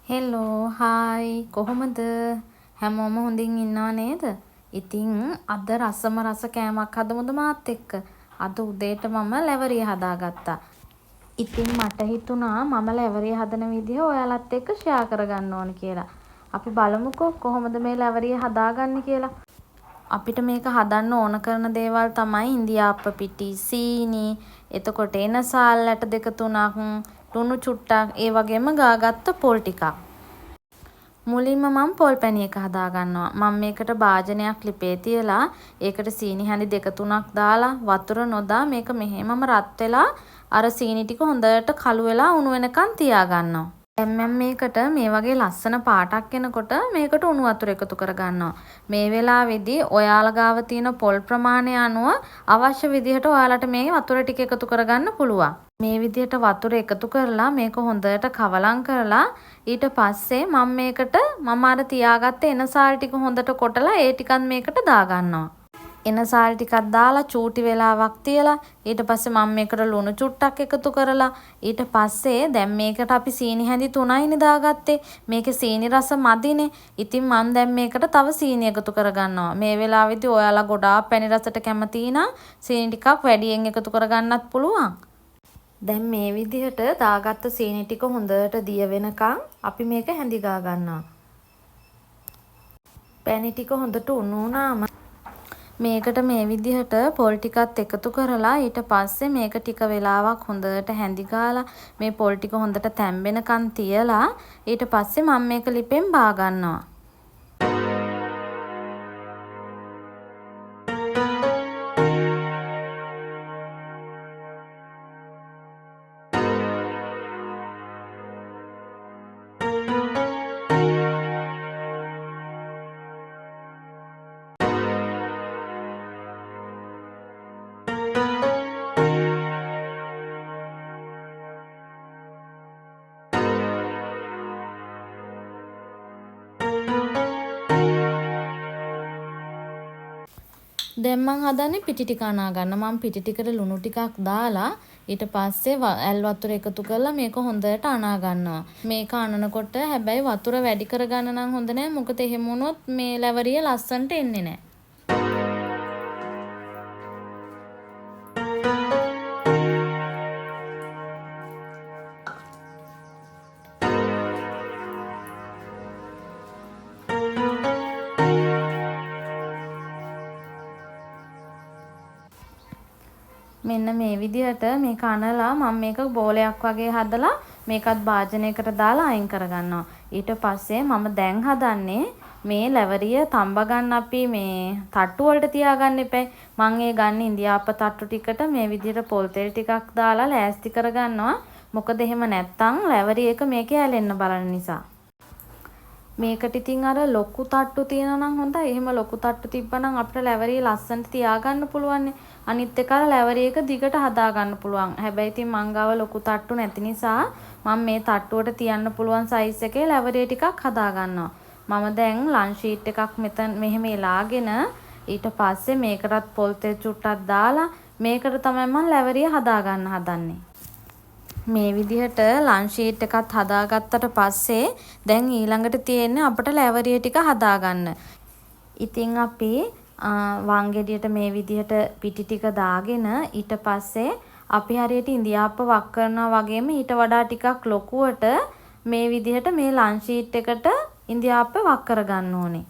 Hello hi කොහොමද හැමෝම හොඳින් ඉන්නව නේද? ඉතින් අද රසම රස කෑමක් හදමුද මාත් එක්ක? අද උදේට මම ලැවරිය හදාගත්තා. ඉතින් මට හිතුණා මම ලැවරිය හදන විදිහ ඔයාලත් එක්ක ෂෙයා කරගන්න ඕන කියලා. අපි බලමුකෝ කොහොමද මේ ලැවරිය හදාගන්නේ කියලා. අපිට මේක හදන්න ඕන කරන දේවල් තමයි ඉන්දියාප්ප පිටි, සීනි, එතකොට එනසාල් ඇට දෙක තුනක්, ලුණු චුට්ටක්, ඒ වගේම ගාගත්ත පොල් ටිකක්. මුලින්ම මම පොල් පැණි එක හදා ගන්නවා. මම මේකට භාජනයක් ලිපේ තියලා ඒකට සීනි හැඳි දෙක තුනක් දාලා වතුර නොදා මේක මෙහෙමම රත් වෙලා අර සීනි ටික හොඳට කළු වෙලා උණු වෙනකන් තියා ගන්නවා. දැන් මම මේකට මේ වගේ ලස්සන පාටක් එනකොට මේකට උණු වතුර එකතු කර ගන්නවා. මේ වෙලාවේදී ඔයාලා ගාව තියෙන පොල් ප්‍රමාණය අනුව අවශ්‍ය විදිහට ඔයාලට මේ වතුර ටික එකතු කරගන්න පුළුවන්. මේ විදිහට වතුර එකතු කරලා මේක හොඳට කවලම් කරලා ඊට පස්සේ මම අර තියාගත්ත එනසාල් ටික හොඳට කොටලා ඒ ටිකත් මේකට දාගන්නවා. එනසාල් ටිකක් දාලා චූටි වෙලාවක් තියලා ඊට පස්සේ මම මේකට ලුණු චුට්ටක් එකතු කරලා ඊට පස්සේ දැන් මේකට අපි සීනි හැඳි 3යිනේ දාගත්තේ. මේකේ සීනි රස මදිනේ. ඉතින් මම දැන් මේකට තව සීනි එකතු කරගන්නවා. මේ වෙලාවේදී ඔයාලා ගොඩාක් පැණි රසට කැමති නම් සීනි ටිකක් වැඩියෙන් එකතු කරගන්නත් පුළුවන්. දැන් මේ විදිහට දාගත්ත සීනි ටික හොඳට දිය වෙනකන් අපි මේක හැඳි ගා ගන්නවා. පැණි ටික හොඳට උණු වුණාම මේකට මේ විදිහට පොල් ටිකත් එකතු කරලා ඊට පස්සේ මේක ටික වෙලාවක් හොඳට හැඳි ගාලා මේ පොල් ටික හොඳට තැම්බෙනකන් තියලා ඊට පස්සේ මම මේක ලිපෙන් බා ගන්නවා. දැන් මම හදන්නේ පිටි ටික අනා ගන්න. මම පිටි ටිකට ලුණු ටිකක් දාලා ඊට පස්සේ ඇල් වතුර එකතු කරලා මේක හොඳට අනා ගන්නවා. මේක අනනකොට හැබැයි වතුර වැඩි කරගන්න නම් හොඳ නෑ. මොකද එහෙම වුණොත් මේ ලැවරිය ලස්සනට එන්නේ නෑ. මෙන්න මේ විදිහට මේක අනලා මම මේක බෝලයක් වගේ හදලා මේකත් භාජනයකට දාලා අයින් කරගන්නවා. ඊට පස්සේ මම දැන් හදන්නේ මේ ලැවරිය තඹ ගන්න අපි මේ තට්ටු වලට තියාගන්න එපා. මම ඒ ගන්න ඉන්දියාප්ප තට්ටු ටිකට මේ විදිහට පොල් තෙල් ටිකක් දාලා ලෑස්ති කරගන්නවා. මොකද එහෙම නැත්තම් ලැවරිය එක මේකේ ඇලෙන්න බලන නිසා. මේකට ඉතින් අර ලොකු තට්ටු තියෙනවා නම් හොඳයි. එහෙම ලොකු තට්ටු තිබ්බනම් අපිට ලැවරිය ලස්සනට තියාගන්න පුළුවන්. අනිත් එක අර ලැවරිය එක දිගට හදාගන්න පුළුවන්. හැබැයි ඉතින් මං ගාව ලොකු තට්ටු නැති නිසා මම මේ තට්ටුවට තියන්න පුළුවන් සයිස් එකේ ලැවරිය ටිකක් හදාගන්නවා. මම දැන් ලන්ච් ෂීට් එකක් මෙහෙම එලාගෙන ඊට පස්සේ මේකටත් පොල් තෙල් චුට්ටක් දාලා මේකට තමයි මම ලැවරිය හදාගන්න හදන්නේ. මේ විදිහට ලන්ච් ෂීට් එකත් හදාගත්තට පස්සේ දැන් ඊළඟට තියෙන්නේ අපිට ලැවරිය ටික හදාගන්න. ඉතින් අපි වංගෙඩියට මේ විදිහට පිටි ටික දාගෙන ඊට පස්සේ අපි හරියට ඉන්දියාප්ප වක් කරනවා වගේම ඊට වඩා ටිකක් ලොකුවට මේ විදිහට මේ ලන්ච් ෂීට් එකට ඉන්දියාප්ප වක් කරගන්න ඕනේ.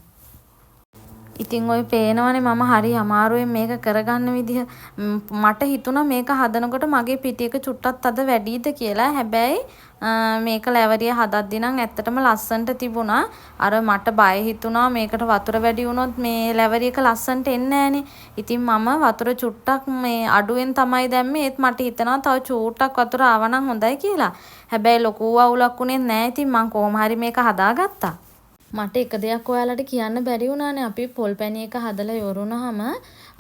ඉතින් ඔය පේනවනේ මම හරි අමාරුවෙන් මේක කරගන්න විදිහ. මට හිතුණා මේක හදනකොට මගේ පිටි එක චුට්ටක් අද වැඩිද කියලා. හැබැයි මේක ලැවරිය හදද්දී නම් ඇත්තටම ලස්සනට තිබුණා. අර මට බය හිතුණා මේකට වතුර වැඩි වුණොත් මේ ලැවරිය එක ලස්සනට එන්නේ නැහනේ. ඉතින් මම වතුර චුට්ටක් මේ අඩුවෙන් තමයි දැම්මේ. ඒත් මට හිතෙනවා තව චූට්ටක් වතුර ආවනම් හොඳයි කියලා. හැබැයි ලොකු අවුලක් උනේ නැහැ. ඉතින් මම කොහොම හරි මේක හදාගත්තා. මට එක දෙයක් ඔයාලට කියන්න බැරි වුණානේ. අපි පොල් පැණි එක හදලා ඉවරුනහම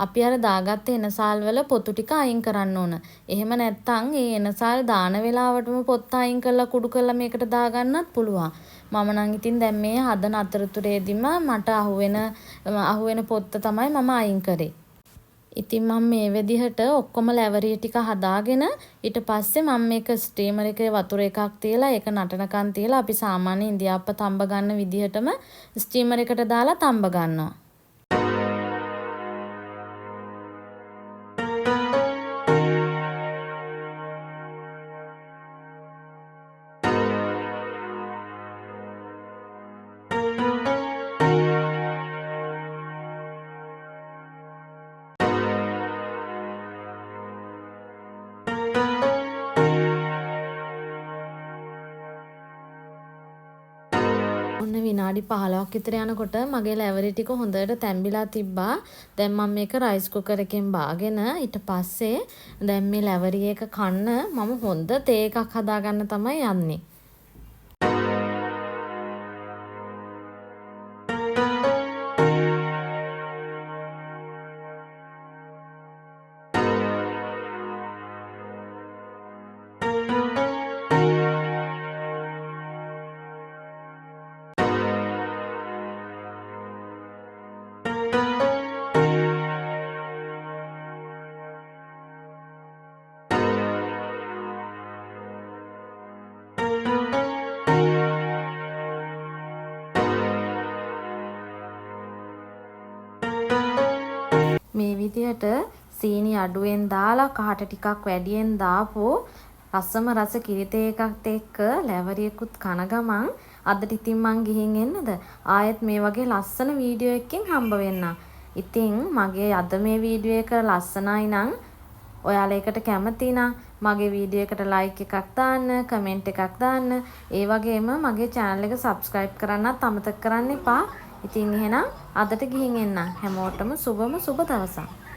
අපි අර දාගත්ත එනසාල් වල පොතු ටික අයින් කරන්න ඕන. එහෙම නැත්නම් ඒ එනසාල් දාන වෙලාවටම පොත්ත අයින් කරලා කුඩු කරලා මේකට දාගන්නත් පුළුවන්. මම නම් ඉතින් දැන් මේ හදන අතරතුරේදීම මට අහුවෙන පොත්ත තමයි මම අයින් කරේ. ඉතින් මම මේ විදිහට ඔක්කොම ලැවරිය ටික හදාගෙන ඊට පස්සේ මම මේක ස්ටීමර් එකේ වතුර එකක් තියලා ඒක නටනකන් තියලා අපි සාමාන්‍ය ඉන්දියාප්ප තඹ ගන්න විදිහටම ස්ටීමර් එකට දාලා තඹ ගන්නවා. ඔන්න විනාඩි 15ක් විතර යනකොට මගේ ලැවරි ටික හොඳට තැම්බිලා තිබ්බා. දැන් මම මේක රයිස් කුකර් එකෙන් බාගෙන ඊට පස්සේ දැන් මේ ලැවරි එක කන්න මම හොඳ තේ එකක් හදාගන්න තමයි යන්නේ. මේ විදිහට සීනි අඩුවෙන් දාලා කහට ටිකක් වැඩියෙන් දාපෝ රසම රස කිරිතේ එකත් එක්ක ලැවරියකුත් කන ගමන් අදට ඉතින් මං ගිහින් එන්නද ආයෙත් මේ වගේ ලස්සන වීඩියෝ එකකින් හම්බ වෙන්න. ඉතින් මගේ අද මේ වීඩියෝ එක ලස්සනයි නම් ඔයාලා ඒකට කැමති නම් මගේ වීඩියෝ එකට ලයික් එකක් දාන්න, කමෙන්ට් එකක් දාන්න. ඒ වගේම මගේ channel එක subscribe කරන්නත් අමතක කරන්න එපා. ඉතින් එහෙනම් අදට ගිහින් එන්න. හැමෝටම සුබ දවසක්.